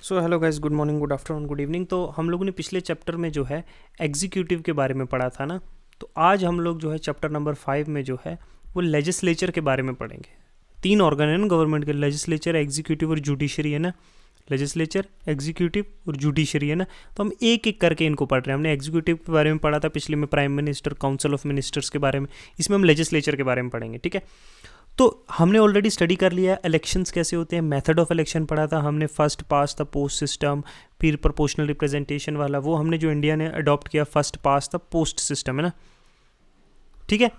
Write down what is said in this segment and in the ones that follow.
So hello guys, good morning, good afternoon, good evening. तो हम लोगों ने पिछले चैप्टर में जो है एग्जीक्यूटिव के बारे में पढ़ा था ना। तो आज हम लोग जो है चैप्टर नंबर 5 में जो है वो लेजिस्लेचर के बारे में पढ़ेंगे। 3 ऑर्गन है ना गवर्नमेंट के, लेजिस्लेचर, एग्जीक्यूटिव और जुडिशरी है ना। लेजिस्लेचर, एग्जीक्यूटिव और जुडिशरी है ना। तो हम एक एक करके इनको पढ़ रहे हैं। हमने एग्जीक्यूटिव के बारे में पढ़ा था पिछले में, prime minister, council of ministers के बारे में। इसमें हम लेजिस्लेचर के बारे में पढ़ेंगे, ठीक है। तो हमने ऑलरेडी स्टडी कर लिया है इलेक्शंस कैसे होते हैं, मेथड ऑफ इलेक्शन पढ़ा था हमने, first pass the post system, फिर प्रोपोर्शनल रिप्रेजेंटेशन वाला, वो हमने जो इंडिया ने अडॉप्ट किया first pass the post system, है ना, ठीक है।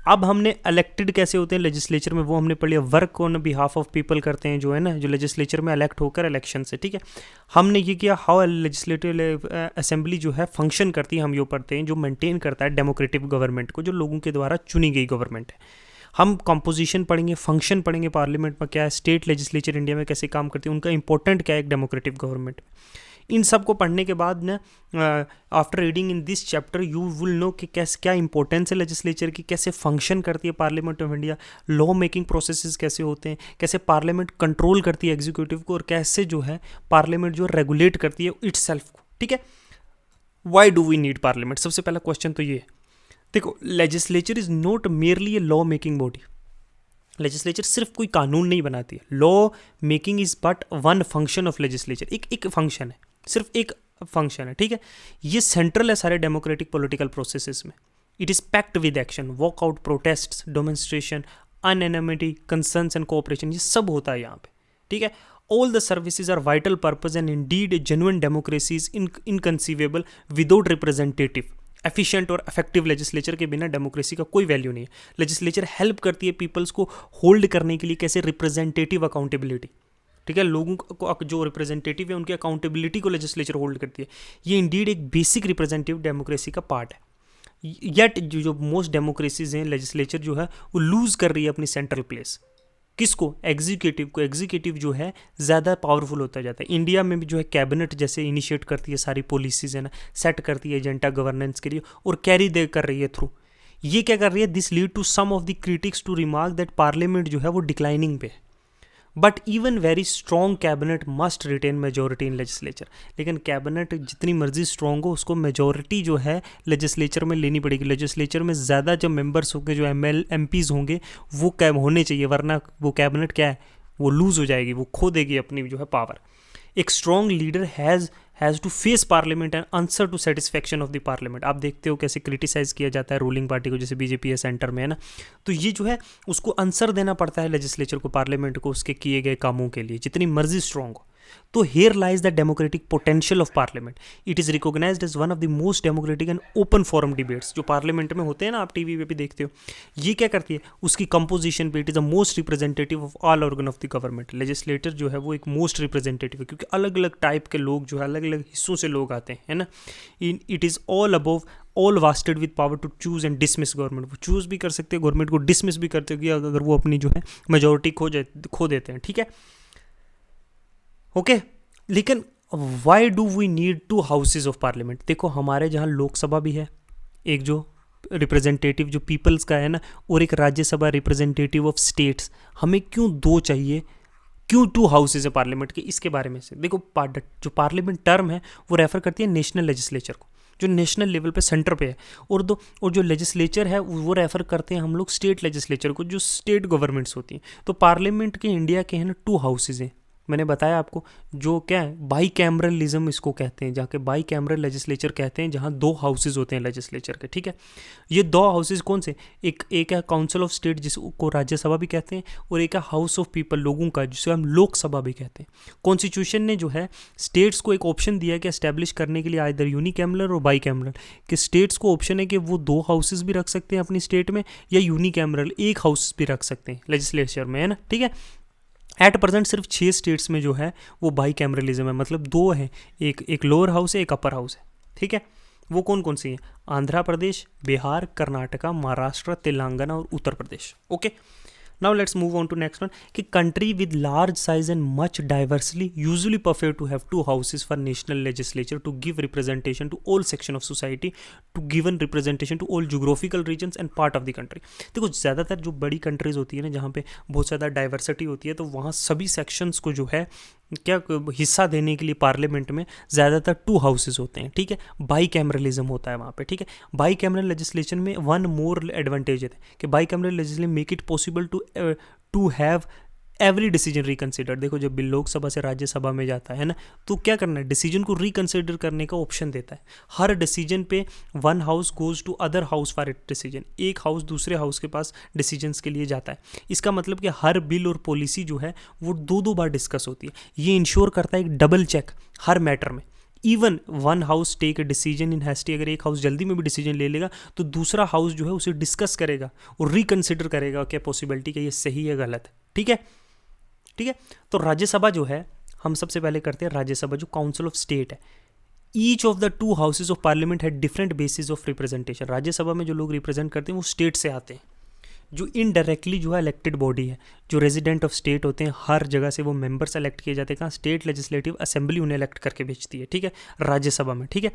अब हमने इलेक्टेड कैसे होते हैं लेजिस्लेचर में, वो हमने पढ़ लिया। Work on behalf of people करते हैं जो है ना, जो लेजिस्लेचर में इलेक्ट होकर इलेक्शन से, ठीक है। हमने ये किया हाउ लेजिस्लेटिव असेंबली जो है फंक्शन करती है, हम ये पढ़ते हैं, जो मेंटेन करता है डेमोक्रेटिक गवर्नमेंट को, जो लोगों के द्वारा चुनी गई गवर्नमेंट है। हम कंपोजिशन पढ़ेंगे, फंक्शन पढ़ेंगे, पार्लियामेंट में क्या है, स्टेट लेजिस्लेचर इंडिया में कैसे काम करती है, उनका इंपॉर्टेंट क्या है एक डेमोक्रेटिक गवर्नमेंट में। इन सब को पढ़ने के बाद ना, after reading in this chapter you will know कि कैसे, क्या इंपॉर्टेंस है लेजिस्लेचर की, कैसे फंक्शन करती है parliament of India, law making processes कैसे होते हैं, कैसे पार्लियामेंट कंट्रोल करती है एग्जीक्यूटिव को, और कैसे जो है पार्लियामेंट जो रेगुलेट करती है इटसेल्फ को, ठीक है। Why do we need parliament, सबसे पहला क्वेश्चन तो ये है। देखो, legislature is not merely a law making body. Legislature सिर्फ कोई कानून नहीं बनाती है। Law making is but one function of legislature, एक फंक्शन है, सिर्फ एक फंक्शन है, ठीक है। ये सेंट्रल है सारे डेमोक्रेटिक पॉलिटिकल प्रोसेसेस में। It is packed with action, walkout, protest, demonstration, unanimity, concerns and cooperation, ये सब होता है यहाँ पे, ठीक है। All the services are vital purpose and indeed a genuine democracy is inconceivable without representative efficient और इफेक्टिव लेजिस्लेचर के बिना डेमोक्रेसी का कोई वैल्यू नहीं है। लेजिस्लेचर हेल्प करती है पीपल्स को होल्ड करने के लिए, कैसे, रिप्रेजेंटेटिव अकाउंटेबिलिटी, ठीक है। लोगों को जो रिप्रेजेंटेटिव है उनकी अकाउंटेबिलिटी को लेजिस्लेचर होल्ड करती है। ये इंडीड एक बेसिक रिप्रेजेंटेटिव डेमोक्रेसी का पार्ट है। येट जो मोस्ट डेमोक्रेसीज हैं, लेजिस्लेचर जो है वो लूज कर रही है अपनी सेंट्रल प्लेस। किसको? एग्जीक्यूटिव को। एग्जीक्यूटिव जो है ज़्यादा पावरफुल होता जाता है। इंडिया में भी जो है कैबिनेट जैसे इनिशिएट करती है सारी पॉलिसीज, है ना, सेट करती है एजेंडा गवर्नेंस के लिए, और कैरी दे कर रही है थ्रू। ये क्या कर रही है? This lead to some of the critics to remark that parliament जो है वो डिक्लाइनिंग पे है। But even very strong cabinet must retain majority in legislature. लेकिन कैबिनेट जितनी मर्जी स्ट्रॉन्ग हो, उसको मेजोरिटी जो है लेजिस्लेचर में लेनी पड़ेगी। लेजिस्लेचर में ज़्यादा जो मेंबर्स होंगे, जो MPs होंगे, वो कैब होने चाहिए, वरना वो कैबिनेट क्या है, वो लूज हो जाएगी, वो खो देगी अपनी जो है पावर। एक strong leader has to face parliament and answer to satisfaction of the parliament. आप देखते हो कैसे क्रिटिसाइज किया जाता है रूलिंग पार्टी को, जैसे बीजेपी है सेंटर में, है ना। तो ये जो है उसको आंसर देना पड़ता है लेजिस्लेचर को, पार्लियामेंट को, उसके किए गए कामों के लिए, जितनी मर्जी स्ट्रॉन्ग हो। तो here lies the democratic potential of parliament. It is recognised as one of the most democratic and open forum debates. जो पार्लियामेंट में होते हैं ना, आप टीवी पे भी देखते हो, ये क्या करती है उसकी कंपोजिशन पे, it is the most representative of all organ of the government. Legislator जो है वो एक मोस्ट रिप्रेजेंटेटिव है, क्योंकि अलग अलग टाइप के लोग जो है, अलग अलग हिस्सों से लोग आते हैं, है ना। It is all above all vested with power to choose and dismiss government. वो चूज भी कर सकते हैं गवर्नमेंट को, डिसमिस भी करते हैं अगर वो अपनी जो है मेजोरिटी खो देते हैं, ठीक है, ओके। लेकिन why do we need 2 houses of parliament? देखो, हमारे जहाँ लोकसभा भी है, एक जो रिप्रेजेंटेटिव जो पीपल्स का है ना, और एक राज्यसभा रिप्रेजेंटेटिव ऑफ स्टेट्स। हमें क्यों 2 चाहिए, क्यों 2 हाउसेज है पार्लियामेंट के? इसके बारे में से देखो, जो पार्लियामेंट टर्म है वो रेफर करती है नेशनल लेजिस्लेचर को, जो नेशनल लेवल पे सेंटर पे है, और जो लेजिस्लेचर है वो रेफर करते हैं हम लोग स्टेट लेजिस्लेचर को, जो स्टेट गवर्नमेंट्स होती हैं। तो पार्लियामेंट के इंडिया के हैं ना 2 हाउसेज हैं। मैंने बताया आपको, जो क्या है बाई कैमरलिज्म इसको कहते हैं, जहाँ के बाई कैमरल लेजिस्लेचर कहते हैं, जहाँ 2 हाउसेज होते हैं लेजिस्लेचर के, ठीक है। ये 2 हाउसेज कौन से? एक है काउंसिल ऑफ स्टेट, जिसको राज्यसभा भी कहते हैं, और एक है हाउस ऑफ पीपल, लोगों का, जिसे हम लोकसभा भी कहते हैं। कॉन्स्टिट्यूशन ने जो है स्टेट्स को एक ऑप्शन दिया कि एस्टेब्लिश करने के लिए आइदर यूनिकैमरल और बाई कैमरल, कि स्टेट्स को ऑप्शन है कि वो 2 हाउसेज भी रख सकते हैं अपनी स्टेट में, या यूनिकैमरल 1 हाउस भी रख सकते हैं लेजिस्लेचर में, है ना, ठीक है। एट प्रेजेंट सिर्फ 6 स्टेट्स में जो है वो बाई कैमरलिज्म है, मतलब 2 है, एक लोअर हाउस है, एक अपर हाउस है, ठीक है। वो कौन कौन सी हैं? आंध्र प्रदेश, बिहार, कर्नाटका, महाराष्ट्र, तेलंगाना और Uttar Pradesh, okay. Now let's move on to next one, कि country with large size and much diversely usually prefer to have 2 houses for national legislature to give representation to all section of society, to given representation to all geographical regions and part of the country. देखो, ज़्यादातर जो बड़ी countries होती है ना, जहाँ पे बहुत ज़्यादा डाइवर्सिटी होती है, तो वहाँ सभी सेक्शंस को जो है क्या हिस्सा देने के लिए पार्लियामेंट में ज़्यादातर 2 हाउसेज होते हैं, ठीक है। बाई कैमरलिज्म होता है वहाँ पे, ठीक है। बाई कैमरल लेजिस्लेशन में वन मोर एडवांटेज है कि bicameral legislation make it possible to have every decision reconsider. देखो जब बिल लोकसभा से राज्यसभा में जाता है ना, तो क्या करना है, डिसीजन को रिकन्सिडर करने का ऑप्शन देता है। हर डिसीजन पे one house goes to other house for it decision, एक हाउस दूसरे हाउस के पास डिसीजंस के लिए जाता है। इसका मतलब कि हर बिल और पॉलिसी जो है वो 2-2 बार डिस्कस होती है। ये इंश्योर करता है एक डबल चेक हर मैटर में। Even one house take a decision in hasty, अगर एक हाउस जल्दी में भी डिसीजन ले लेगा तो दूसरा हाउस जो है उसे डिस्कस करेगा और रिकन्सिडर करेगा क्या पॉसिबिलिटी कि ये सही है गलत है, ठीक है। ठीक है, तो राज्यसभा जो है, हम सबसे पहले करते हैं राज्यसभा जो काउंसिल ऑफ स्टेट है। Each of the 2 houses of parliament है different basis of representation. Rajya Sabha में जो लोग रिप्रेजेंट करते हैं वो स्टेट से आते हैं, जो इनडायरेक्टली जो है इलेक्टेड बॉडी है, जो रेजिडेंट ऑफ स्टेट होते हैं, हर जगह से वो मेंबर्स इलेक्ट किए जाते हैं। कहाँ, स्टेट लेजिस्लेटिव असेंबली उन्हें इलेक्ट करके भेजती है, ठीक है, राज्यसभा में, ठीक है।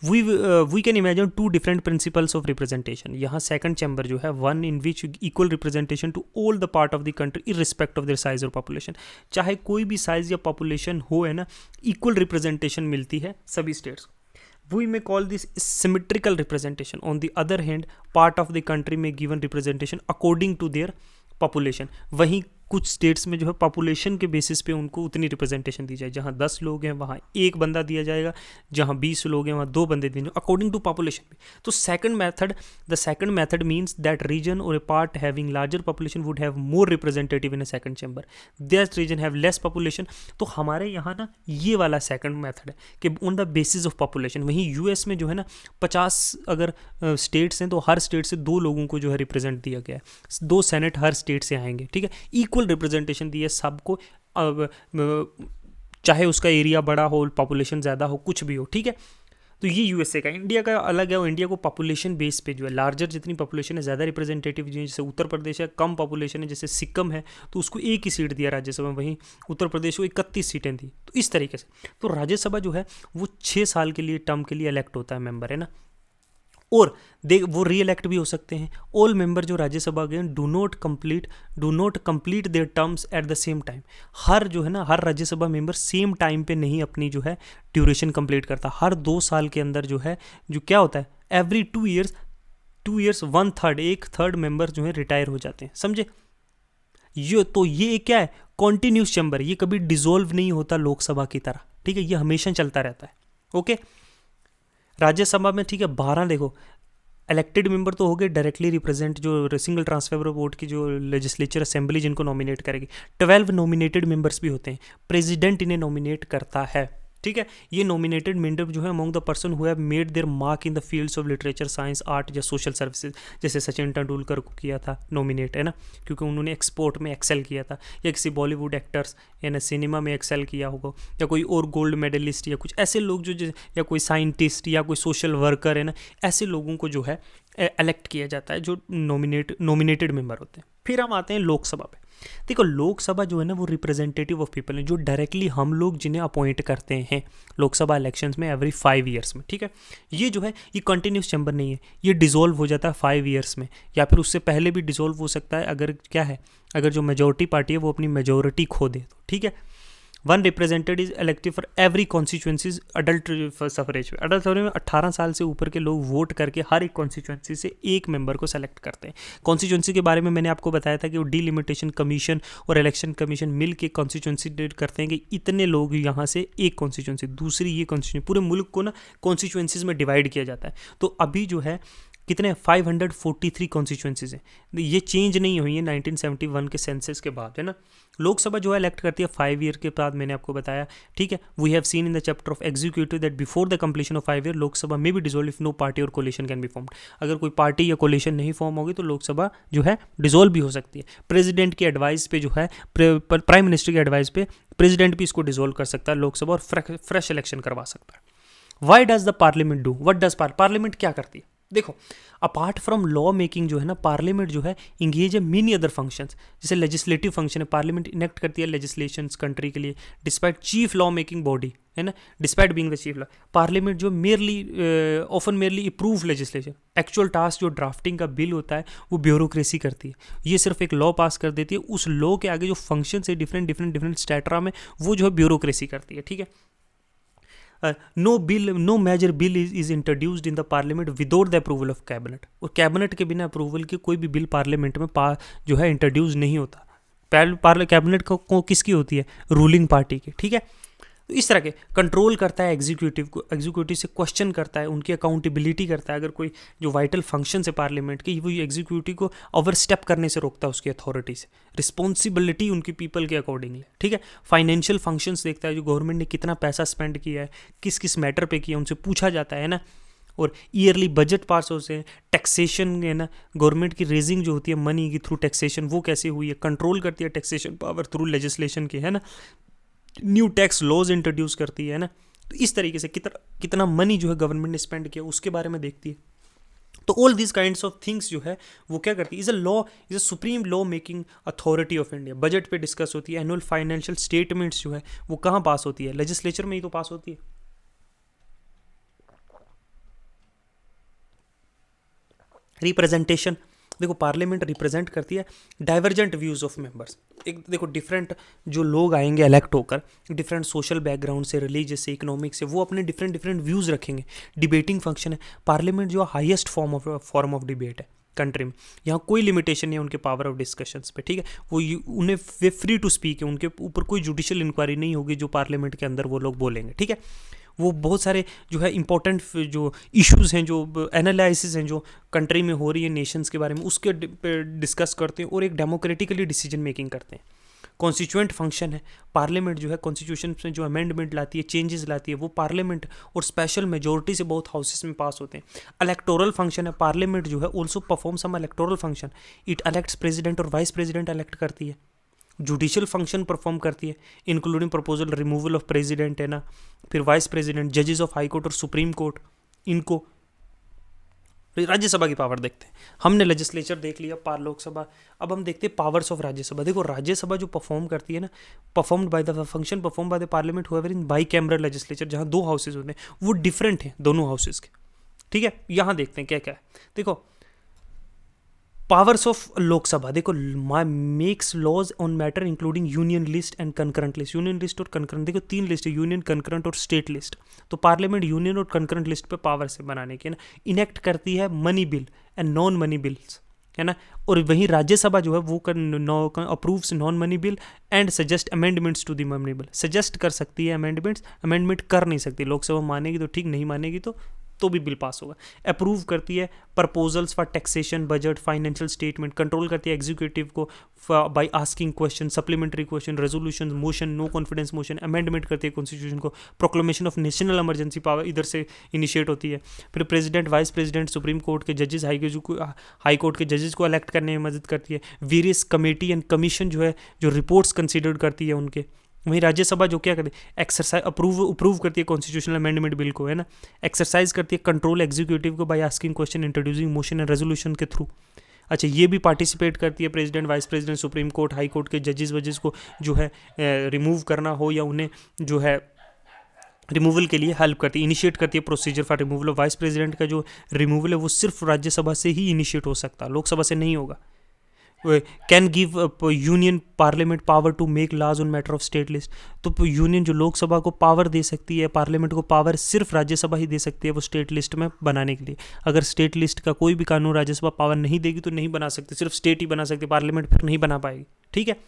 We can imagine 2 different principles of representation. यहाँ सेकंड चैम्बर जो है, one in which equal representation to all the part of the country irrespective of their size और पॉपुलेशन। चाहे कोई भी साइज या पॉपुलेशन हो, है ना, इक्वल रिप्रेजेंटेशन मिलती है सभी स्टेट्स को। We may call this symmetrical representation. On the other hand, part of the country में given representation according to their population. वहीं कुछ स्टेट्स में जो है पॉपुलेशन के बेसिस पे उनको उतनी रिप्रेजेंटेशन दी जाए। जहाँ 10 लोग हैं वहाँ 1 बंदा दिया जाएगा, जहाँ 20 लोग हैं वहाँ 2 बंदे दिए, अकॉर्डिंग टू पॉपुलेशन। तो the second method means that region और a part having larger population would have more representative in a second chamber, that region have less population. तो हमारे यहाँ ना ये वाला सेकंड मेथड है कि on the basis of population. वहीं यूएस में जो है ना 50 अगर स्टेट्स हैं तो हर स्टेट से 2 लोगों को जो है रिप्रेजेंट दिया गया है, 2 सेनेट हर स्टेट से आएंगे, ठीक है। इक्वल रिप्रेजेंटेशन दी है सबको, चाहे उसका एरिया बड़ा हो, पॉपुलेशन ज़्यादा हो, कुछ भी हो, ठीक है। तो ये यूएसए का। इंडिया का अलग है, और इंडिया को पॉपुलेशन बेस पे जो है लार्जर जितनी पॉपुलेशन है ज़्यादा रिप्रेजेंटेटिव, जैसे उत्तर प्रदेश है, कम पॉपुलेशन है जैसे सिक्किम है तो उसको 1 ही सीट दिया राज्यसभा में, वहीं उत्तर प्रदेश को 31 सीटें दी। तो इस तरीके से तो राज्यसभा जो है वो 6 साल के लिए टर्म के लिए इलेक्ट होता है मेंबर, है ना, और वो री इलेक्ट भी हो सकते हैं। ऑल मेंबर जो राज्यसभा गए do not complete their terms at the same time. हर जो है ना, हर राज्यसभा मेंबर सेम टाइम पे नहीं अपनी जो है ड्यूरेशन कंप्लीट करता। हर 2 साल के अंदर जो है, जो क्या होता है, एवरी 2 ईयर्स 1/3 1/3 मेंबर जो है रिटायर हो जाते हैं, समझे। ये क्या है, कॉन्टिन्यूस चैम्बर, ये कभी डिसॉल्व नहीं होता लोकसभा की तरह, ठीक है, ये हमेशा चलता रहता है, ओके। राज्यसभा में, ठीक है, 12 देखो इलेक्टेड मेंबर तो हो गए, डायरेक्टली रिप्रेजेंट जो सिंगल ट्रांसफर वोट की जो लेजिस्लेचर असेंबली जिनको नॉमिनेट करेगी। 12 नॉमिनेटेड मेंबर्स भी होते हैं, प्रेसिडेंट इन्हें नॉमिनेट करता है, ठीक है। ये नॉमिनेटेड मेंबर जो है among the person who have made their mark in the fields of literature, science, art या सोशल सर्विसेज। जैसे सचिन तेंदुलकर को किया था नॉमिनेट, है ना, क्योंकि उन्होंने एक्सपोर्ट में एक्सेल किया था, या किसी बॉलीवुड एक्टर्स या ना सिनेमा में एक्सेल किया होगा, या कोई और गोल्ड मेडलिस्ट या कुछ ऐसे लोग जो या कोई साइंटिस्ट या कोई सोशल वर्कर, है ना, ऐसे लोगों को जो है इलेक्ट किया जाता है जो नॉमिनेटेड मेंबर होते हैं। फिर हम आते हैं लोकसभा पे। देखो लोकसभा जो है ना वो रिप्रेजेंटेटिव ऑफ पीपल है, जो डायरेक्टली हम लोग जिन्हें अपॉइंट करते हैं लोकसभा इलेक्शंस में एवरी 5 ईयर्स में, ठीक है। ये जो है ये कंटिन्यूस चैम्बर नहीं है, ये डिसॉल्व हो जाता है 5 ईयर्स में, या फिर उससे पहले भी डिसॉल्व हो सकता है अगर क्या है, अगर जो मेजोरिटी पार्टी है वो अपनी मेजोरिटी खो दे तो, ठीक है। 1 representative is elective for every constituencies. Adult suffrage में 18 साल से ऊपर के लोग वोट करके हर एक कॉन्स्टिट्यूंसी से एक मेंबर को सेलेक्ट करते हैं। कॉन्स्टिट्यूंसी के बारे में मैंने आपको बताया था कि वो डिलिमिटेशन कमीशन और इलेक्शन कमीशन मिल के कॉन्स्टिट्यूंसी करते हैं कि इतने लोग यहाँ से एक कॉन्स्टिट्यूंसी दूसरी, ये कॉन्स्टिट्यूंसी पूरे मुल्क को ना कॉन्स्टिट्यूंसीज में डिवाइड किया जाता है। तो अभी जो है कितने 543 कॉन्स्टिट्यूंसीज हैं, ये चेंज नहीं हुई है 1971 के सेंसस के बाद, है ना। लोकसभा जो है इलेक्ट करती है 5 ईयर के बाद, मैंने आपको बताया, ठीक है। We have seen in the chapter of executive that before the completion of 5 year Lok Sabha में भी डिसॉल्व इफ नो पार्टी और कोलिशन कैन बी फॉर्म्ड। अगर कोई पार्टी या कोलिशन नहीं फॉर्म होगी तो लोकसभा जो है डिसॉल्व भी हो सकती है। प्रेसिडेंट की एडवाइस पे जो है, प्राइम मिनिस्टर की एडवाइस पे प्रेसिडेंट भी इसको डिसॉल्व कर सकता है लोकसभा, और फ्रेश इलेक्शन करवा सकता है। Why does the parliament do, what does parliament क्या करती है। देखो अपार्ट फ्रॉम लॉ मेकिंग जो है ना, पार्लियामेंट जो है इंगेज है मेनी अदर फंक्शंस। जैसे लेजिस्लेटिव फंक्शन है, पार्लियामेंट इनेक्ट करती है लेजिस्लेशंस कंट्री के लिए, despite chief law making body, है ना, despite being the chief law. Parliament जो often merely approve legislation, actual task जो ड्राफ्टिंग का बिल होता है वो ब्यूरोक्रेसी करती है। ये सिर्फ एक लॉ पास कर देती है, उस लॉ के आगे जो फंक्शन है डिफरेंट स्टैटरा में, वो जो है ब्यूरोक्रेसी करती है, ठीक है। No major bill is introduced in the parliament without the approval of cabinet, और कैबिनेट के बिना अप्रूवल के कोई भी बिल पार्लियामेंट में जो है इंट्रोड्यूस नहीं होता। कैबिनेट को किसकी होती है, रूलिंग पार्टी की, ठीक है। तो इस तरह के कंट्रोल करता है एग्जीक्यूटिव को, एग्जीक्यूटिव से क्वेश्चन करता है, उनकी अकाउंटेबिलिटी करता है। अगर कोई जो वाइटल फंक्शन है पार्लियामेंट के, वो एग्जीक्यूटिव को ओवर स्टेप करने से रोकता है उसकी अथॉरिटी से, रिस्पॉन्सिबिलिटी उनकी पीपल के अकॉर्डिंगली, ठीक है। फाइनेंशियल फंक्शंस देखता है, जो गवर्नमेंट ने कितना पैसा स्पेंड किया है, किस किस मैटर पे किया, उनसे पूछा जाता है ना। और ईयरली बजट पास होते हैं, टैक्सेशन है ना, गवर्नमेंट की रेजिंग जो होती है मनी की थ्रू टैक्सेशन, वो कैसे हुई है, कंट्रोल करती है टैक्सेशन पावर थ्रू लेजिस्लेशन की, है ना। न्यू टैक्स लॉज इंट्रोड्यूस करती है ना। तो इस तरीके से कितना मनी जो है गवर्नमेंट ने स्पेंड किया उसके बारे में देखती है। तो all this kinds of things जो है वो क्या करती है, is a supreme law making authority of India. Budget पे डिस्कस होती है, एनुअल फाइनेंशियल स्टेटमेंट्स जो है वो कहाँ पास होती है, लेजिस्लेचर में ही तो पास होती है। रिप्रेजेंटेशन, देखो पार्लियामेंट रिप्रेजेंट करती है डाइवर्जेंट व्यूज़ ऑफ मेंबर्स। एक देखो डिफरेंट जो लोग आएंगे इलेक्ट होकर, डिफरेंट सोशल बैकग्राउंड से, रिलीजियस से, इकोनॉमिक से, वो अपने डिफरेंट व्यूज़ रखेंगे। डिबेटिंग फंक्शन है पार्लियामेंट, जो हाईएस्ट फॉर्म ऑफ डिबेट है कंट्री में। यहाँ कोई लिमिटेशन नहीं है उनके पावर ऑफ डिस्कशंस पे, ठीक है। उन्हें वे फ्री टू स्पीक है, उनके ऊपर कोई जुडिशियल इंक्वायरी नहीं होगी जो पार्लियामेंट के अंदर वो लोग बोलेंगे, ठीक है। वो बहुत सारे जो है इंपॉर्टेंट जो इश्यूज़ हैं, जो एनालिसिस हैं जो कंट्री में हो रही है नेशंस के बारे में, उसके डिस्कस करते हैं और एक डेमोक्रेटिकली डिसीजन मेकिंग करते हैं। कॉन्स्टिट्यूएंट फंक्शन है पार्लियामेंट, जो है कॉन्स्टिट्यूशन में जो अमेंडमेंट लाती है, चेंजेस लाती है, वो पार्लियामेंट और स्पेशल मेजोरिटी से बहुत हाउसेस में पास होते हैं। इलेक्टोरल फंक्शन है पार्लियामेंट, जो है also perform some electoral function, it elects president और वाइस प्रेसिडेंट इलेक्ट करती है। जुडिशियल फंक्शन परफॉर्म करती है, including proposal removal of president, है ना, फिर वाइस प्रेसिडेंट, जजेस ऑफ हाई कोर्ट और सुप्रीम कोर्ट, इनको। राज्यसभा की पावर देखते हैं, हमने लेजिस्लेचर देख लिया, लोकसभा। अब हम देखते हैं पावर्स ऑफ राज्यसभा। देखो राज्यसभा जो परफॉर्म करती है ना, performed by the function perform by the parliament however in bicameral legislature, जहाँ दो हाउसेज होते हैं, वो डिफरेंट हैं दोनों हाउसेज के, ठीक है। यहाँ देखते हैं क्या क्या है। देखो पावर्स ऑफ लोकसभा, देखो makes laws on matter including union list and concurrent list. Union list और कंकरेंट, देखो तीन लिस्ट है, यूनियन, कंकरेंट और स्टेट लिस्ट। तो पार्लियामेंट यूनियन और कंकरेंट लिस्ट पे पावर से बनाने की, है ना। इनेक्ट करती है money bill and non money bills, है ना। और वहीं राज्यसभा जो है वो approves non money bill and suggest amendments to the money bill. Suggest कर सकती है अमेंडमेंट्स, अमेंडमेंट कर नहीं सकती। लोकसभा मानेगी तो ठीक, नहीं मानेगी तो भी बिल पास होगा। अप्रूव करती है proposals for taxation, budget, financial statement. Control करती है एग्जीक्यूटिव को by asking question, supplementary question, resolution, motion, no confidence motion. Amendment करती है कॉन्स्टिट्यूशन को। Proclamation of national emergency power इधर से इनिशिएट होती है। फिर president, vice president, supreme court के जजेस, हाई कोर्ट के जजेस को इलेक्ट करने में मदद करती है। वेरियस कमेटी एंड कमीशन जो है जो रिपोर्ट्स कंसिडर करती है उनके। वहीं राज्यसभा जो क्या करती है, एक्सरसाइज अप्रूव करती है कॉन्स्टिट्यूशनल अमेंडमेंट बिल को, है ना। एक्सरसाइज करती है कंट्रोल एग्जीक्यूटिव को by asking question, introducing motion and resolution के थ्रू। अच्छा, ये भी पार्टिसिपेट करती है president, vice president, supreme court, high court के जजेस को जो है रिमूव करना हो या उन्हें जो है रिमूवल के लिए हेल्प करती है, इनिशिएट करती है procedure for removal of vice president. का जो रिमूवल है वो सिर्फ राज्यसभा से ही इनिशिएट हो सकता है, लोकसभा से नहीं होगा। Can give union parliament power to make laws on matter of state list. तो यूनियन जो लोकसभा को पावर दे सकती है, पार्लियामेंट को पावर सिर्फ राज्यसभा ही दे सकती है वो स्टेट लिस्ट में बनाने के लिए। अगर स्टेट लिस्ट का कोई भी कानून राज्यसभा पावर नहीं देगी तो नहीं बना सकती, सिर्फ स्टेट ही बना सकती, पार्लियामेंट फिर नहीं बना पाएगी, ठीक है।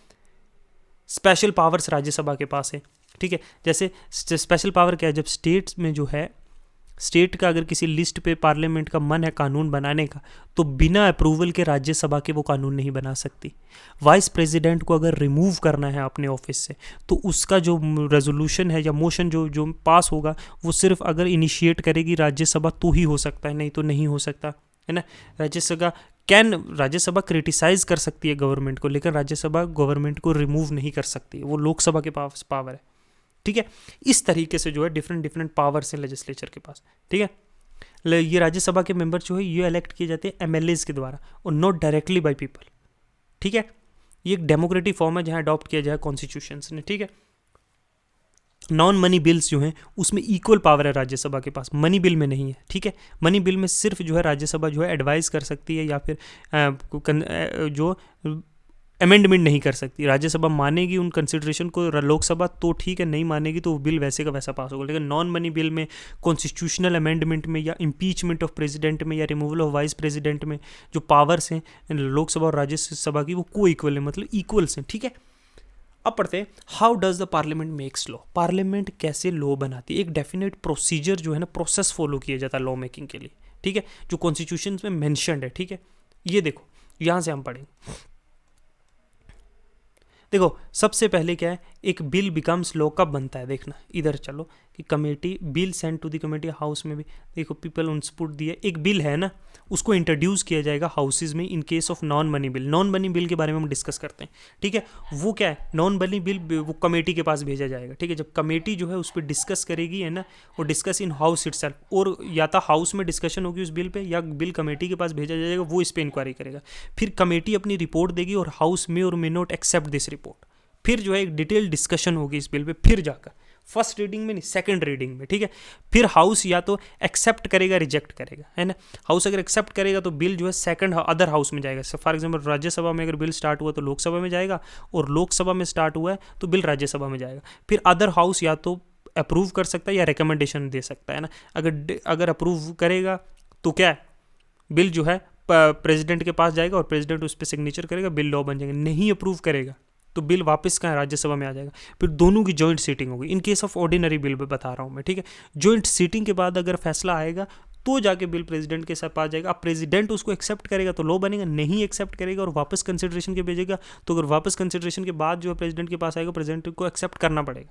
स्पेशल पावर्स राज्यसभा के पास है, ठीक है। जैसे स्पेशल पावर क्या है, जब स्टेट्स में जो है, स्टेट का अगर किसी लिस्ट पे पार्लियामेंट का मन है कानून बनाने का, तो बिना अप्रूवल के राज्यसभा के वो कानून नहीं बना सकती। वाइस प्रेसिडेंट को अगर रिमूव करना है अपने ऑफिस से, तो उसका जो रेजोल्यूशन है या मोशन जो पास होगा वो सिर्फ अगर इनिशिएट करेगी राज्यसभा तो ही हो सकता है, नहीं तो नहीं हो सकता, है ना। राज्यसभा क्रिटिसाइज कर सकती है गवर्नमेंट को, लेकिन राज्यसभा गवर्नमेंट को रिमूव नहीं कर सकती, वो लोकसभा के पास पावर है, ठीक है। इस तरीके से जो है डिफरेंट पावर्स हैं लेजिस्लेचर के पास, ठीक है। ये राज्यसभा के मेंबर जो है ये इलेक्ट किए जाते हैं एमएलएज के द्वारा और नॉट डायरेक्टली बाय पीपल, ठीक है। ये एक डेमोक्रेटिक फॉर्म है जहां अडॉप्ट किया जाए कॉन्स्टिट्यूशन ने, ठीक है। नॉन मनी बिल्स जो हैं उसमें इक्वल पावर है राज्यसभा के पास, मनी बिल में नहीं है, ठीक है। मनी बिल में सिर्फ जो है राज्यसभा जो है एडवाइस कर सकती है या फिर जो अमेंडमेंट नहीं कर सकती। राज्यसभा मानेगी उन कंसिडरेशन को, लोकसभा तो ठीक है, नहीं मानेगी तो वो बिल वैसे का वैसा पास होगा। लेकिन नॉन मनी बिल में कॉन्स्टिट्यूशनल अमेंडमेंट में या इम्पीचमेंट ऑफ प्रेसिडेंट में या रिमूवल ऑफ वाइस प्रेसिडेंट में जो पावर्स हैं लोकसभा और राज्यसभा की वो को इक्वल है, मतलब इक्वल्स हैं, ठीक है। अब पढ़ते हैं how does the parliament makes law. Parliament कैसे लॉ बनाती है। एक डेफिनेट प्रोसीजर जो है ना, प्रोसेस फॉलो किया जाता है लॉ मेकिंग के लिए, ठीक है, जो कॉन्स्टिट्यूशन में मेंशन्ड है, ठीक है। ये देखो यहाँ से हम पढ़ेंगे। देखो सबसे पहले क्या है, एक बिल बिकम्स लॉ कब बनता है, देखना इधर चलो कि committee bill send to the committee, house में भी देखो पीपल उन्स पुट दिया, एक बिल है ना उसको इंट्रोड्यूस किया जाएगा हाउसेज में in case of non money bill. Non money bill के बारे में हम डिस्कस करते हैं, ठीक है। वो क्या है, नॉन मनी बिल वो कमेटी के पास भेजा जाएगा, ठीक है। जब कमेटी जो है उस पर डिस्कस करेगी, है ना, वो डिस्कस इन हाउस इटसेल्फ, और या तो हाउस में डिस्कशन होगी उस बिल पे या बिल कमेटी के पास भेजा जाएगा, वो इस पर इंक्वायरी करेगा। फिर कमेटी अपनी रिपोर्ट देगी और हाउस में और may not accept this report. फिर जो है एक डिटेल डिस्कशन होगी इस बिल पे, फिर जाकर फर्स्ट रीडिंग में नहीं, सेकंड रीडिंग में, ठीक है। फिर हाउस या तो एक्सेप्ट करेगा, रिजेक्ट करेगा, है ना। हाउस अगर एक्सेप्ट करेगा तो बिल जो है सेकंड अदर हाउस में जाएगा। फॉर एग्जांपल राज्यसभा में अगर बिल स्टार्ट हुआ तो लोकसभा में जाएगा, और लोकसभा में स्टार्ट हुआ है तो बिल राज्यसभा में जाएगा। फिर अदर हाउस या तो अप्रूव कर सकता है या रिकमेंडेशन दे सकता है ना। अगर अप्रूव करेगा तो क्या है, बिल जो है प्रेसिडेंट के पास जाएगा और प्रेसिडेंट उस पर सिग्नेचर करेगा, बिल लॉ बन जाएगा। नहीं अप्रूव करेगा तो बिल वापस कहाँ राज्यसभा में आ जाएगा। फिर दोनों की जॉइंट सीटिंग होगी। In case of ordinary bill में बता रहा हूँ मैं, ठीक है। जॉइंट सीटिंग के बाद अगर फैसला आएगा तो जाके बिल प्रेसिडेंट के साथ आ जाएगा। अब प्रेसिडेंट उसको एक्सेप्ट करेगा तो लॉ बनेगा, नहीं एक्सेप्ट करेगा और वापस कंसिडरेशन के भेजेगा तो अगर वापस कंसिडरेशन के बाद जो है प्रेसिडेंट के पास आएगा, प्रेसिडेंट को एक्सेप्ट करना पड़ेगा।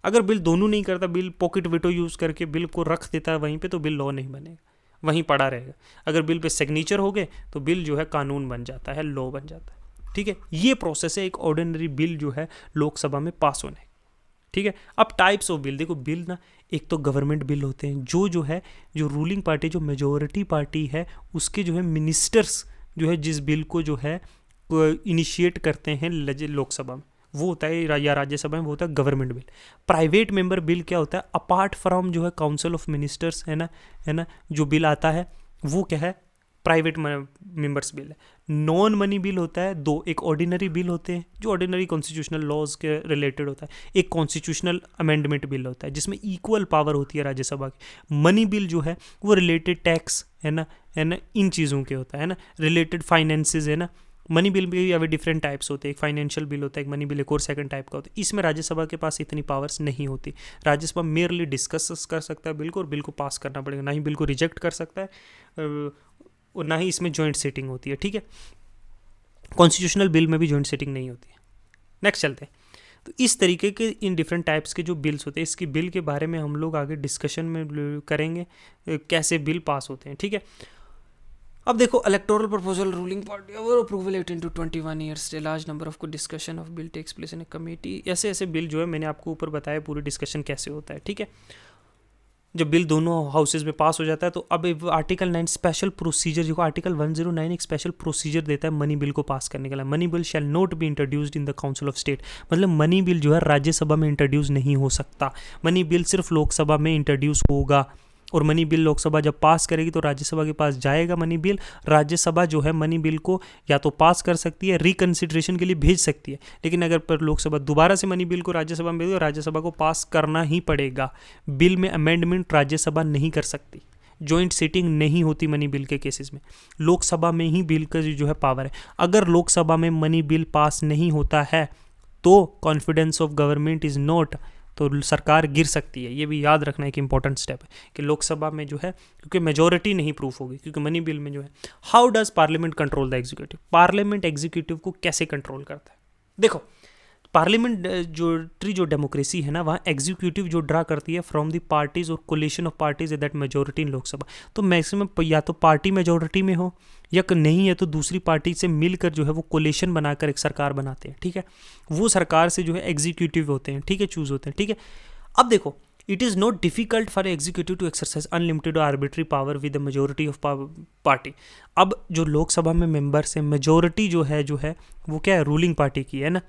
अगर बिल दोनों नहीं करता, बिल पॉकेट वेटो यूज़ करके बिल को रख देता है वहीं पर, तो बिल लॉ नहीं बनेगा, वहीं पड़ा रहेगा। अगर बिल पे सिग्नेचर हो गए तो बिल जो है कानून बन जाता है, लॉ बन जाता है, ठीक है। ये प्रोसेस है एक ऑर्डिनरी बिल जो है लोकसभा में पास होने, ठीक है। अब टाइप्स ऑफ बिल देखो, बिल ना एक तो गवर्नमेंट बिल होते हैं, जो है जो रूलिंग पार्टी, जो मेजोरिटी पार्टी है उसके जो है मिनिस्टर्स जो है जिस बिल को जो है इनिशिएट करते हैं लोकसभा में, वो होता है, या राज्यसभा में वो होता है government bill. Private member bill क्या होता है, अपार्ट फ्रॉम जो है काउंसिल ऑफ मिनिस्टर्स, है ना, जो बिल आता है वो क्या है, प्राइवेट मेंबर्स बिल है। नॉन मनी बिल होता है दो, एक ऑर्डिनरी बिल होते हैं जो ऑर्डिनरी कॉन्स्टिट्यूशनल लॉज के रिलेटेड होता है, एक कॉन्स्टिट्यूशनल अमेंडमेंट बिल होता है जिसमें इक्वल पावर होती है राज्यसभा की। मनी बिल जो है वो रिलेटेड टैक्स, है ना, इन चीज़ों के होता है ना, रिलेटेड फाइनेंसेस, है ना। मनी बिल भी अभी डिफरेंट टाइप्स होते हैं, एक फाइनेंशियल बिल होता है, एक मनी बिल एक और सेकंड टाइप का होता है। इसमें राज्यसभा के पास इतनी पावर्स नहीं होती। राज्यसभा मेयरली डिस्कस कर सकता है बिल को और बिल को पास करना पड़ेगा, ना ही बिल को रिजेक्ट कर सकता है और ना ही इसमें जॉइंट सीटिंग होती है, ठीक है। कॉन्स्टिट्यूशनल बिल में भी जॉइंट सीटिंग नहीं होती है। नेक्स्ट चलते हैं। तो इस तरीके के इन डिफरेंट टाइप्स के जो बिल्स होते हैं, इसकी बिल के बारे में हम लोग आगे डिस्कशन में करेंगे कैसे बिल पास होते हैं, ठीक है। अब देखो इलेक्टोरल प्रपोजल रूलिंग पार्टी और approval 18 to 21 years large number of को discussion of bill takes place in a committee. ऐसे ऐसे बिल जो है मैंने आपको ऊपर बताया पूरी डिस्कशन कैसे होता है, ठीक है। जब बिल दोनों हाउसेज में पास हो जाता है तो अब आर्टिकल 9 स्पेशल प्रोसीजर, जो आर्टिकल 109 एक स्पेशल प्रोसीजर देता है मनी बिल को पास करने के लिए। Money bill shall not be introduced in the council of state, मतलब मनी बिल जो है राज्यसभा में इंट्रोड्यूस नहीं हो सकता। मनी बिल सिर्फ लोकसभा में इंट्रोड्यूस होगा, और मनी बिल लोकसभा जब पास करेगी तो राज्यसभा के पास जाएगा मनी बिल। राज्यसभा जो है मनी बिल को या तो पास कर सकती है, रिकन्सिडरेशन के लिए भेज सकती है, लेकिन अगर पर लोकसभा दोबारा से मनी बिल को राज्यसभा में भेजे तो राज्यसभा को पास करना ही पड़ेगा। बिल में अमेंडमेंट राज्यसभा नहीं कर सकती, जॉइंट सीटिंग नहीं होती मनी बिल के केसेस में। लोकसभा में ही बिल का जो है पावर है। अगर लोकसभा में मनी बिल पास नहीं होता है तो confidence of government is not, तो सरकार गिर सकती है। ये भी याद रखना एक इंपॉर्टेंट स्टेप है कि लोकसभा में जो है, क्योंकि मेजोरिटी नहीं प्रूफ होगी, क्योंकि मनी बिल में जो है। How does parliament control the executive, parliament executive को कैसे कंट्रोल करता है। देखो पार्लियामेंट जो डेमोक्रेसी है ना, वहाँ एग्जीक्यूटिव जो ड्रा करती है फ्रॉम द पार्टीज और collision of parties that majority in Lok Sabha. तो मैक्सिमम या तो पार्टी मेजोरिटी में हो या नहीं है तो दूसरी पार्टी से मिलकर जो है वो कोलिशन बनाकर एक सरकार बनाते हैं, ठीक है। वो सरकार से जो है एग्जीक्यूटिव होते हैं, ठीक है, चूज होते हैं, ठीक है। अब देखो it is not difficult for executive to exercise unlimited और arbitrary power with the majority of party. अब जो लोकसभा में मेंबर्स हैं, मेजोरिटी जो है वो क्या है, रूलिंग पार्टी की है ना,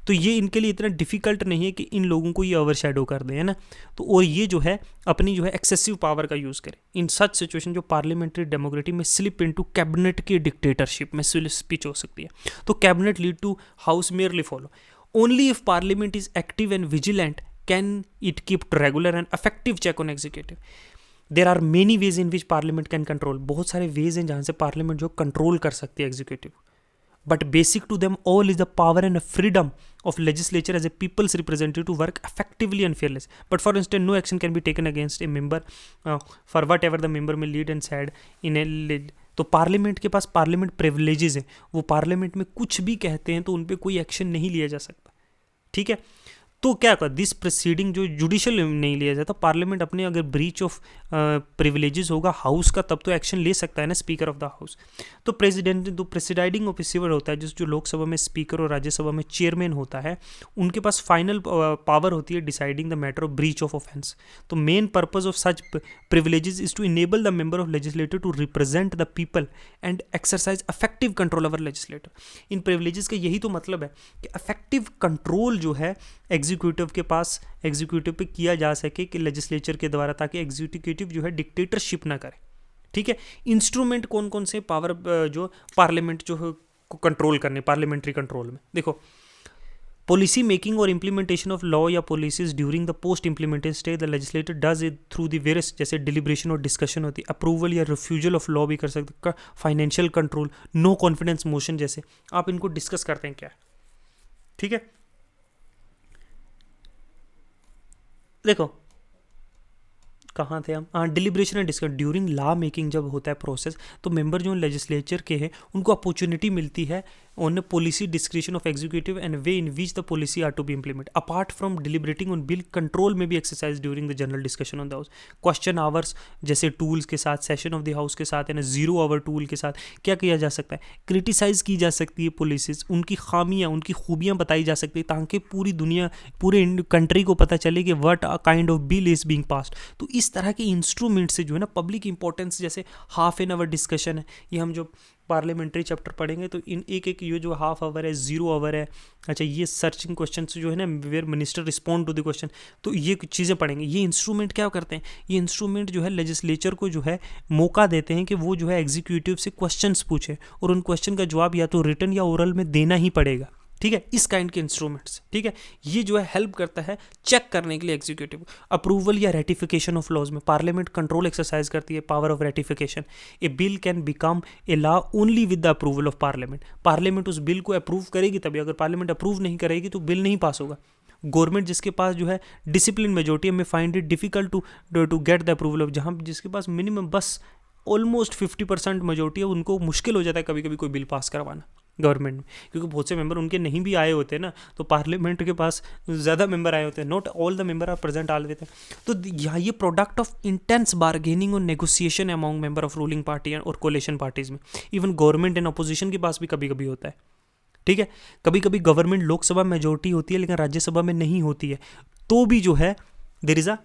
तो ये इनके लिए इतना डिफिकल्ट नहीं है कि इन लोगों को ये ओवरशैडो कर दें, है ना। तो और ये जो है अपनी जो है एक्सेसिव पावर का यूज़ करें इन सच सिचुएशन जो पार्लियामेंट्री डेमोक्रेसी में स्लिप इनटू कैबिनेट की डिक्टेटरशिप में स्पीच हो सकती है। तो cabinet lead to house merely follow only if parliament is active and vigilant can it keep regular and effective check on executive. There are many ways in which parliament can control, बहुत सारे veg हैं जहाँ से parliament जो control कर सकती है executive, but basic to them all is the power and freedom of legislature as a people's representative to work effectively and fearless. But for instance, no action can be taken against a member for whatever the member may lead and said in a तो parliament के पास parliament privileges हैं, वो parliament में कुछ भी कहते हैं तो उन पर कोई एक्शन नहीं लिया जा सकता, ठीक है। तो क्या कर दिस प्रोसीडिंग जो जुडिशियल नहीं लिया जाता, पार्लियामेंट अपने अगर ब्रीच ऑफ प्रिविलेजेस होगा हाउस का तब तो एक्शन ले सकता है ना, स्पीकर ऑफ द हाउस। तो प्रेसिडेंट जो प्रेसिडाइडिंग ऑफिसर होता है, जो लोकसभा में स्पीकर और राज्यसभा में चेयरमैन होता है, उनके पास फाइनल पावर होती है deciding the matter of breach of offence. तो main purpose of such privileges is to enable the member of legislator to represent the people and exercise effective control over legislator. इन privileges का यही तो मतलब है कि इफेक्टिव कंट्रोल जो है एग्जीक्यूटिव के पास, एग्जीक्यूटिव पे किया जा सके कि लेजिस्लेचर के द्वारा, ताकि एग्जीक्यूटिव जो है डिक्टेटरशिप ना करे, ठीक है। इंस्ट्रूमेंट कौन कौन से पावर जो पार्लियामेंट जो है को कंट्रोल करने पार्लियामेंट्री कंट्रोल में, देखो पॉलिसी मेकिंग और इम्प्लीमेंटेशन ऑफ लॉ या policies during the post implementation stage the legislator does it through the various, जैसे डिलिब्रेशन और डिस्कशन होती है, अप्रूवल या रिफ्यूजल ऑफ लॉ भी कर सकते, financial control, no confidence motion, जैसे आप इनको डिस्कस करते हैं क्या, ठीक है। देखो कहाँ थे हम, हाँ deliberation and discussion during law making जब होता है प्रोसेस, तो मेंबर जो लेजिस्लेचर के हैं उनको अपॉर्चुनिटी मिलती है on policy description of executive and way in which the policy are to be implement apart from deliberating on bill control में भी exercise during the general discussion on the house. Question hours जैसे tools के साथ, session of the house के साथ, यानी 0 our tool के साथ क्या किया जा सकता है, क्रिटिसाइज की जा सकती है पॉलिसीज, उनकी खामियाँ उनकी खूबियाँ बताई जा सकती है, ताकि पूरी दुनिया पूरे कंट्री को पता चले कि what kind of bill is being passed. तो इस तरह के इंस्ट्रूमेंट से जो है ना पब्लिक इंपॉर्टेंस, जैसे हाफ एन आवर डिस्कशन है, ये हम जो पार्लियामेंट्री चैप्टर पढ़ेंगे तो इन एक ये जो हाफ आवर है, 0 आवर है, अच्छा ये सर्चिंग क्वेश्चन जो है ना where minister respond to the question, तो ये कुछ चीज़ें पढ़ेंगे। ये इंस्ट्रूमेंट क्या करते हैं, ये इंस्ट्रूमेंट जो है लेजिस्लेचर को जो है मौका देते हैं कि वो जो है एग्जीक्यूटिव से क्वेश्चंस पूछे और उन क्वेश्चन का जवाब या तो रिटन या ओरल में देना ही पड़ेगा, ठीक है। इस काइंड के इंस्ट्रूमेंट्स, ठीक है, ये जो है हेल्प करता है चेक करने के लिए एग्जीक्यूटिव। अप्रूवल या रेटिफिकेशन ऑफ लॉज में पार्लियामेंट कंट्रोल एक्सरसाइज करती है, power of ratification. A bill can become a law only with the approval of parliament. Parliament उस बिल को अप्रूव करेगी तभी, अगर पार्लियामेंट अप्रूव नहीं करेगी तो बिल नहीं पास होगा। गवर्नमेंट जिसके पास जो है डिसिप्लिन मेजोरिटी में find it difficult to get the approval of, जहाँ जिसके पास मिनिमम बस ऑलमोस्ट 50% मेजोरिटी है, उनको मुश्किल हो जाता है कभी कभी कोई बिल पास करवाना गवर्नमेंट में, क्योंकि बहुत से मेंबर उनके नहीं भी आए होते हैं ना, तो पार्लियामेंट के पास ज़्यादा मेंबर आए होते हैं, not all the member are present all देते हैं। तो यहाँ ये प्रोडक्ट ऑफ इंटेंस बार्गेनिंग और negotiation among member of ruling party और कोलिशन पार्टीज में, इवन गवर्नमेंट एंड अपोजिशन के पास भी कभी कभी होता है, ठीक है। कभी कभी गवर्नमेंट लोकसभा मेजोरिटी होती है लेकिन राज्यसभा में नहीं होती है, तो भी जो है there is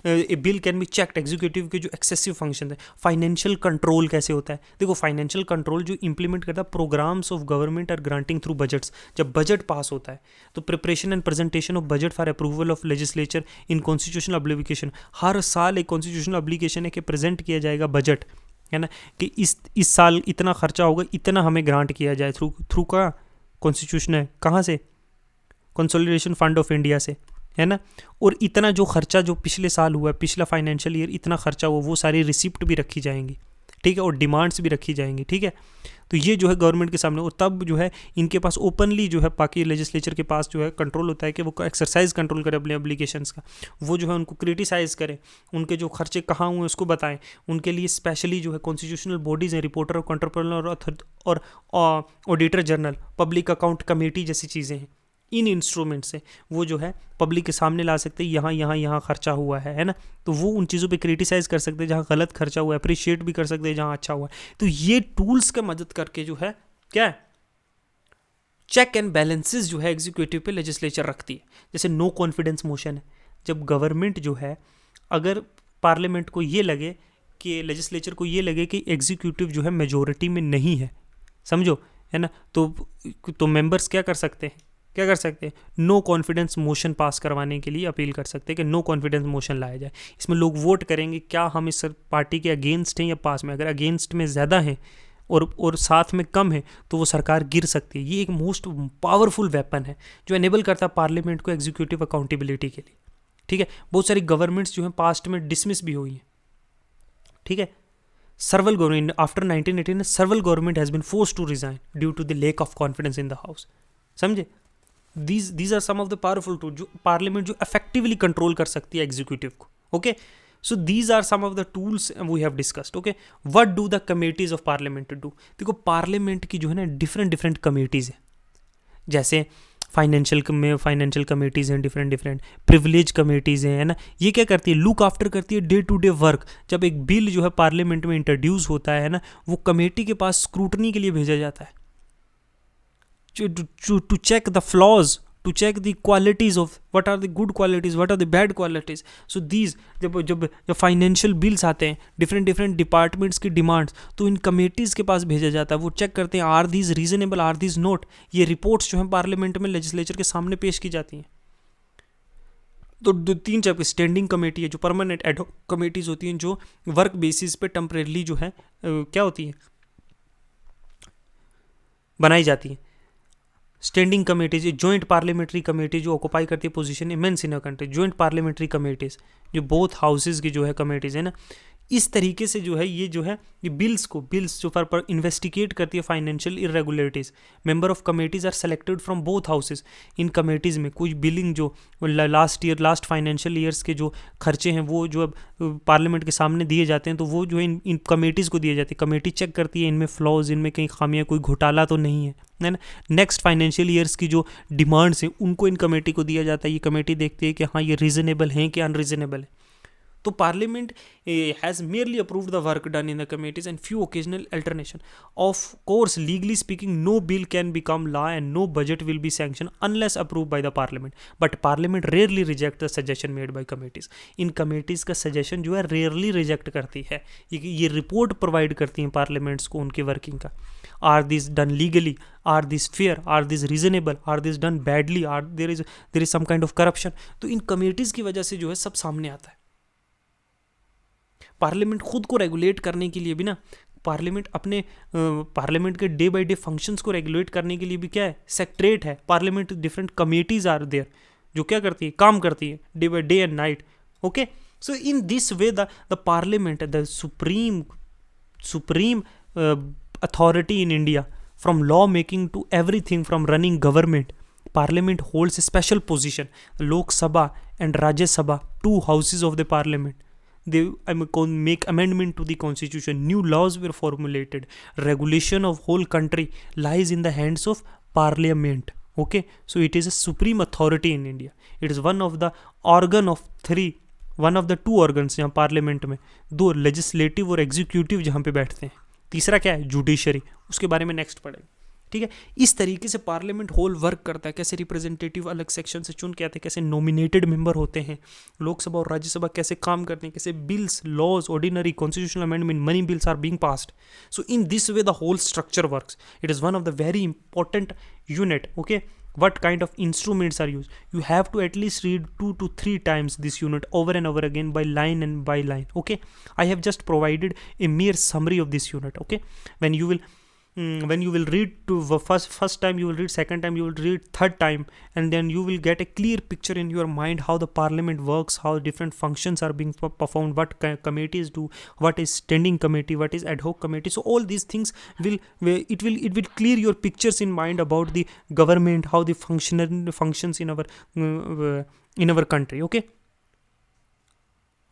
a bill can be checked. Executive के जो एक्सेसिव फंक्शन है, फाइनेंशियल कंट्रोल कैसे होता है, देखो फाइनेंशियल कंट्रोल जो इंप्लीमेंट करता है programs of government are granting through budgets. जब बजट पास होता है तो preparation and presentation of budget for approval of legislature in constitutional application, हर साल एक कॉन्स्टिट्यूशनल एप्लीकेशन है कि प्रेजेंट किया जाएगा बजट, है ना, कि इस साल इतना खर्चा होगा, इतना हमें ग्रांट किया जाए थ्रू का कॉन्स्टिट्यूशन है, कहाँ से, कंसोलिडेशन फंड ऑफ इंडिया से, है ना, और इतना जो खर्चा जो पिछले साल हुआ है, पिछला फाइनेंशियल ईयर इतना खर्चा हुआ, वो सारी रिसिप्ट भी रखी जाएंगी, ठीक है, और डिमांड्स भी रखी जाएंगी, ठीक है। तो ये जो है गवर्नमेंट के सामने, और तब जो है इनके पास ओपनली जो है बाकी लेजिस्लेचर के पास जो है कंट्रोल होता है कि वो एक्सरसाइज कंट्रोल करे अपने एप्लीकेशंस का, वो जो है उनको क्रिटिसाइज करें, उनके जो खर्चे कहाँ हुए उसको बताएं, उनके लिए स्पेशली जो है कॉन्स्टिट्यूशनल बॉडीज़ हैं, रिपोर्टर और कंट्रोलर और auditor general, public account committee जैसी चीज़ें हैं। इन इंस्ट्रूमेंट से वो जो है पब्लिक के सामने ला सकते हैं, यहाँ खर्चा हुआ है ना, तो वो उन चीज़ों पे क्रिटिसाइज़ कर सकते हैं जहाँ गलत खर्चा हुआ है, अप्रिशिएट भी कर सकते हैं जहाँ अच्छा हुआ है। तो ये टूल्स का मदद करके जो है क्या चेक एंड बैलेंसेस जो है एग्जीक्यूटिव पे लेजिस्लेचर रखती है। जैसे नो कॉन्फिडेंस मोशन है, जब गवर्नमेंट जो है, अगर पार्लियामेंट को ये लगे कि लेजिस्लेचर को ये लगे कि एग्जीक्यूटिव जो है मेजोरिटी में नहीं है, समझो है ना। तो मेंबर्स क्या कर सकते हैं, नो कॉन्फिडेंस मोशन पास करवाने के लिए अपील कर सकते हैं कि नो कॉन्फिडेंस मोशन लाया जाए। इसमें लोग वोट करेंगे क्या हम इस पार्टी के अगेंस्ट हैं या पास में। अगर अगेंस्ट में ज़्यादा हैं और साथ में कम है तो वो सरकार गिर सकती है। ये एक मोस्ट पावरफुल वेपन है जो एनेबल करता है पार्लियामेंट को एग्जीक्यूटिव अकाउंटेबिलिटी के लिए। ठीक है, बहुत सारी गवर्नमेंट्स जो हैं पास्ट में डिसमिस भी हुई हैं। ठीक है, several government after 1918 several government has been forced to resign due to the lack of confidence in the house। समझे, these are some of the powerful tools जो पार्लियामेंट जो effectively कंट्रोल कर सकती है एग्जीक्यूटिव को। Okay, so these are some of the tools we have discussed. Okay, what do the committees of parliament do. देखो parliament की जो है ना डिफरेंट कमेटीज हैं, जैसे फाइनेंशियल कमेटीज़ हैं, डिफरेंट प्रिविलेज कमेटीज़ हैं, है ना। ये क्या करती है, लुक आफ्टर करती है डे टू डे वर्क। जब एक बिल जो है पार्लियामेंट में इंट्रोड्यूस होता है ना, वो कमेटी के पास स्क्रूटनी के लिए भेजा जाता है to check the flaws, to check the qualities of what are the good qualities, what are the bad qualities. So these जब फाइनेंशियल बिल्स आते हैं, डिफरेंट डिपार्टमेंट्स की डिमांड्स, तो इन कमेटीज़ के पास भेजा जाता है। वो चेक करते हैं are these reasonable, are these not. ये रिपोर्ट्स जो हैं पार्लियामेंट में लेजिस्लेचर के सामने पेश की जाती हैं। तो तीन टाइप की स्टैंडिंग कमेटी है, जो परमानेंट एडहॉक कमेटीज़ होती हैं, जो वर्क बेसिस पे टेम्परेरी जो है क्या होती है, बनाई जाती हैं। Standing committees, joint parliamentary committee जो ऑक्युपाई करती है position immense in a country, joint parliamentary committees जो बोथ हाउसेज की जो है कमेटीज है ना। इस तरीके से जो है ये बिल्स जो पर इन्वेस्टिगेट करती है financial irregularities. Member of committees are selected from both houses. इन कमेटीज़ में कुछ बिलिंग जो लास्ट फाइनेंशियल ईयर्स के जो खर्चे हैं वो जो अब पार्लियामेंट के सामने दिए जाते हैं, तो वो जो है इन कमेटीज़ को दिए जाते हैं। कमेटी चेक करती है इनमें फ्लॉज, इनमें कहीं खामियां, कोई घोटाला तो नहीं है ना। नेक्स्ट फाइनेंशियल ईयर्स की जो डिमांड्स हैं उनको इन कमेटी को दिया जाता है। ये कमेटी देखती है कि हाँ ये रीजनेबल हैं कि अनरीजनेबल है। तो parliament has merely approved the work done in the committees and few occasional alternation. Of course, legally speaking, no bill can become law and no budget will be sanctioned unless approved by the parliament. But parliament rarely reject the suggestion made by committees. In committees का suggestion जो है rarely reject करती है। ये report provide करती हैं parliaments को उनकी working का। Are these done legally? Are these fair? Are these reasonable? Are these done badly? There is some kind of corruption? तो इन committees की वजह से जो है सब सामने आता है। पार्लियामेंट खुद को रेगुलेट करने के लिए भी ना, पार्लियामेंट अपने पार्लियामेंट के डे बाय डे फंक्शंस को रेगुलेट करने के लिए भी क्या है, सेक्रेट है। Parliament different committees are there जो क्या करती है, काम करती है day by day and night. Okay, so in this way the parliament the supreme authority in India, from law making to everything, from running government, parliament holds a special position. Lok Sabha and Rajya Sabha, two houses of the parliament, they make amendment to the constitution, new laws were formulated, regulation of whole country lies in the hands of parliament. Okay, so it is a supreme authority in India. It is one of the two organs यहाँ parliament में, दो legislative और executive जहाँ पे बैठते हैं। तीसरा क्या है, जुडिशरी, उसके बारे में नेक्स्ट पढ़ेंगे। ठीक है, इस तरीके से पार्लियामेंट होल वर्क करता है। कैसे रिप्रेजेंटेटिव अलग सेक्शन से चुन के आते हैं, कैसे नॉमिनेटेड मेंबर होते हैं, लोकसभा और राज्यसभा कैसे काम करते हैं, कैसे bills, laws, ordinary, constitutional amendment, money bills are being passed. So in this way the whole structure works. It is one of the very important unit. Okay, what kind of instruments are used? You have to at least read 2 to 3 times this unit over and over again by line and by line. Okay, I have just provided a mere summary of this unit. Okay, when you will read to first time, you will read second time, you will read third time, and then you will get a clear picture in your mind how the parliament works, how different functions are being performed, what committees do, what is standing committee, what is ad hoc committee. So all these things will clear your pictures in mind about the government, how the functions in our country. Okay,